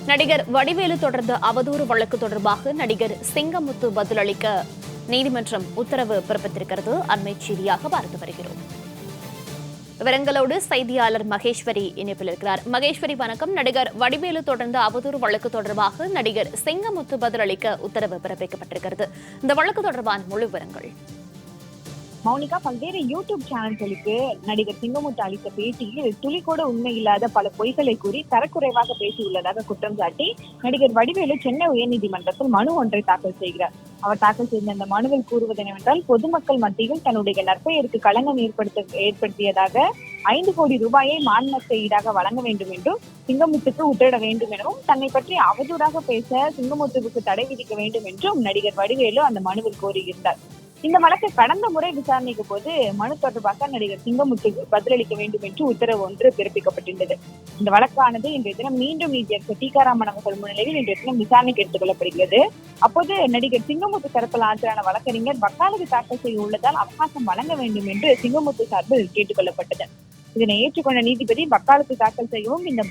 நடிகர் வடிவேலு தொடர்ந்த அவதூறு வழக்கு தொடர்பாக நடிகர் சிங்கமுத்து பதிலளிக்க நீதிமன்றம் உத்தரவு பிறப்பித்திருக்கிறது. அண்மை செய்தியாக பார்த்து வருகிறோம். விவரங்களோடு செய்தியாளர் மகேஸ்வரி இணைப்பில் இருக்கிறார். மகேஸ்வரி வணக்கம். நடிகர் வடிவேலு தொடர்ந்த அவதூறு வழக்கு தொடர்பாக நடிகர் சிங்கமுத்து பதிலளிக்க உத்தரவு பிறப்பிக்கப்பட்டிருக்கிறது. இந்த வழக்கு தொடர்பான முழு விவரங்கள். மௌனிகா, பல்வேறு யூடியூப் சேனல்களுக்கு நடிகர் சிங்கமுத்து அளித்த பேட்டியில் துளி கூட உண்மை இல்லாத பல பொய்களை கூறி தரக்குறைவாக பேசியுள்ளதாக குற்றம் சாட்டி நடிகர் வடிவேலு சென்னை உயர்நீதிமன்றத்தில் மனு ஒன்றை தாக்கல் செய்கிறார். அவர் தாக்கல் செய்த இந்த மனுவில் கூறுவது என்னவென்றால், பொதுமக்கள் மத்தியில் தன்னுடைய நற்பெயருக்கு களங்கம் ஏற்படுத்தியதாக 5 கோடி ரூபாயை மான்நஷ்ட ஈடாக வழங்க வேண்டும் என்றும் சிங்கமுத்துக்கு உத்தரவிட வேண்டும் எனவும் தன்னை பற்றி அவதூறாக பேச சிங்கமுத்துவுக்கு தடை விதிக்க வேண்டும் என்றும் நடிகர் வடிவேலு அந்த மனுவில் கோரியிருந்தார். இந்த வழக்கு கடந்த முறை விசாரணைக்கு போது மனு தொடர்பாக நடிகர் சிங்கமுத்துக்கு பதிலளிக்க வேண்டும் என்று உத்தரவு ஒன்று பிறப்பிக்கப்பட்டிருந்தது. இந்த வழக்கானது இன்றைய தினம் மீண்டும் நீதியரசர் டிகாராமன் அவர்கள் முன்னிலையில் இன்றைய தினம் விசாரணைக்கு எடுத்துக் கொள்ளப்படுகிறது. அப்போது நடிகர் சிங்கமுத்து தரப்பில் ஆஜரான வழக்கறிஞர் வக்காலத்து தாக்கல் செய்ய உள்ளதால் அவகாசம் வழங்க வேண்டும் என்று சிங்கமுத்து சார்பில் கேட்டுக் கொள்ளப்பட்டது. இதனை ஏற்றுக்கொண்ட நீதிபதி வக்காலத்து தாக்கல் செய்யவும் இந்த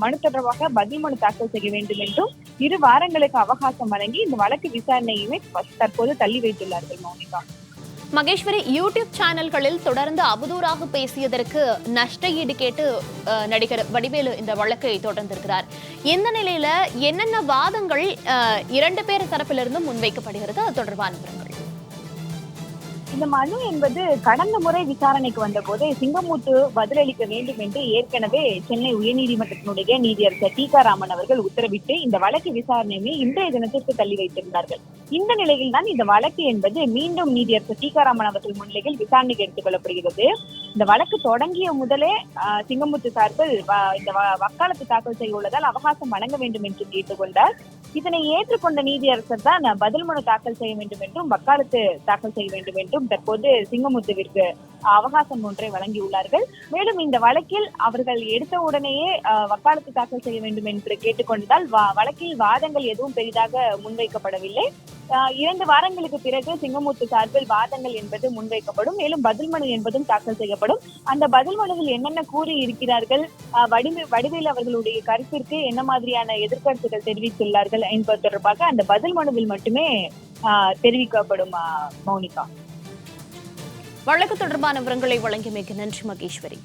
மனு தொடர்பாக பதில் மனு தாக்கல் செய்ய வேண்டும் என்றும் 2 வாரங்களுக்கு அவகாசம் வழங்கி இந்த வழக்கு விசாரணையுமே தற்போது தள்ளி வைத்துள்ளார்கள். மௌனிகா, மகேஸ்வரி, யூடியூப் சேனல்களில் தொடர்ந்து அவதூறாக பேசியதற்கு நஷ்ட ஈடு கேட்டு நடிகர் வடிவேலு இந்த வழக்கை தொடர்ந்திருக்கிறார். இந்த நிலையில என்னென்ன வாதங்கள் 2 பேர் தரப்பிலிருந்து முன்வைக்கப்படுகிறது? அது தொடர்பான விவரங்கள். இந்த மனு என்பது கடந்த முறை விசாரணைக்கு வந்த போது சிங்கமுத்து பதிலளிக்க வேண்டும் என்று ஏற்கனவே சென்னை உயர்நீதிமன்றத்தினுடைய நீதியரசர் டிகாராமன் அவர்கள் உத்தரவிட்டு இந்த வழக்கு விசாரணையுமே இன்றைய தினத்திற்கு தள்ளி வைத்திருந்தார்கள். இந்த நிலையில் தான் இந்த வழக்கு என்பது மீண்டும் நீதியரசர் டிகாராமன் அவர்கள் முன்னிலையில் விசாரணைக்கு எடுத்துக் கொள்ளப்படுகிறது. இந்த வழக்கு தொடங்கிய முதலே சிங்கமுத்து சார்பில் இந்த வக்காலத்து தாக்கல் செய்ய உள்ளதால் அவகாசம் வழங்க வேண்டும் என்று கேட்டுக்கொண்டார். இதனை ஏற்றுக்கொண்ட நீதியரசர் தான் பதில் மனு தாக்கல் செய்ய வேண்டும் என்றும் வக்காலத்து தாக்கல் செய்ய வேண்டும் என்றும் தற்போது சிங்கமுத்துவிற்கு அவகாசம் ஒன்றை வழங்கியுள்ளார்கள். மேலும் இந்த வழக்கில் அவர்கள் எடுத்த உடனேயே வக்காலத்து தாக்கல் செய்ய வேண்டும் என்று கேட்டுக்கொண்டதால் வழக்கில் வாதங்கள் எதுவும் பெரிதாக முன்வைக்கப்படவில்லை. 2 வாரங்களுக்கு பிறகு சிங்கமுத்து சார்பில் வாதங்கள் என்பது முன்வைக்கப்படும். மேலும் பதில் மனு என்பதும் தாக்கல் செய்யப்படும். அந்த பதில் மனுவில் என்னென்ன கூறி இருக்கிறார்கள், வடிவேலு அவர்களுடைய கருத்திற்கு என்ன மாதிரியான எதிர்கருத்துக்கள் தெரிவித்துள்ளார்கள் என்பது தொடர்பாக அந்த பதில் மனுவில் மட்டுமே தெரிவிக்கப்படும். மௌனிகா, வழக்கு தொடர்பான விவரங்களை வழங்கியமைக்கு நன்றி மகேஸ்வரி.